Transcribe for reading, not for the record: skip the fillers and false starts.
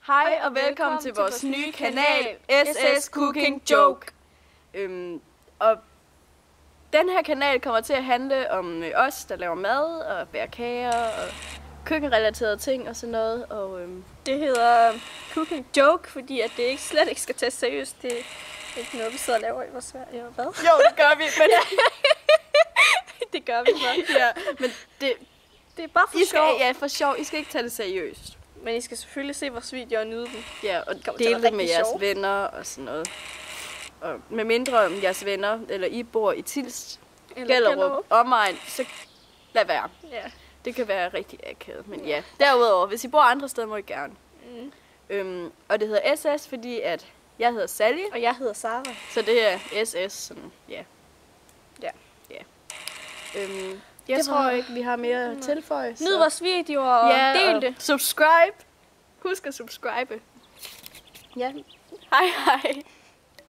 Hej og velkommen til vores nye kanal, SS Cooking Joke. Og den her kanal kommer til at handle om os, der laver mad og bager kager og køkkenrelaterede ting og sådan noget. Og det hedder Cooking Joke, fordi at det slet ikke skal tages seriøst. Det er ikke noget, vi sidder og laver i vores Sverige. Hvad? Jo, det gør vi, men det gør vi så. Ja, men det er bare for sjov. Ja, for sjov. I skal ikke tage det seriøst. Men I skal selvfølgelig se vores videoer og nyde dem. Ja, og dele det med jeres venner og sådan noget. Og med mindre jeres venner, eller I bor i Tilst, Gellerup, omegn, så lad være. Ja. Det kan være rigtig akavet, men ja. Derudover, hvis I bor andre steder, må I gerne. Og det hedder SS, fordi at jeg hedder Sally. Og jeg hedder Sara. Så det er SS, sådan, ja. Ja. Jeg tror ikke, vi har mere at tilføje. Nyd vores videoer og del det. Subscribe. Husk at subscribe. Ja. Hej hej.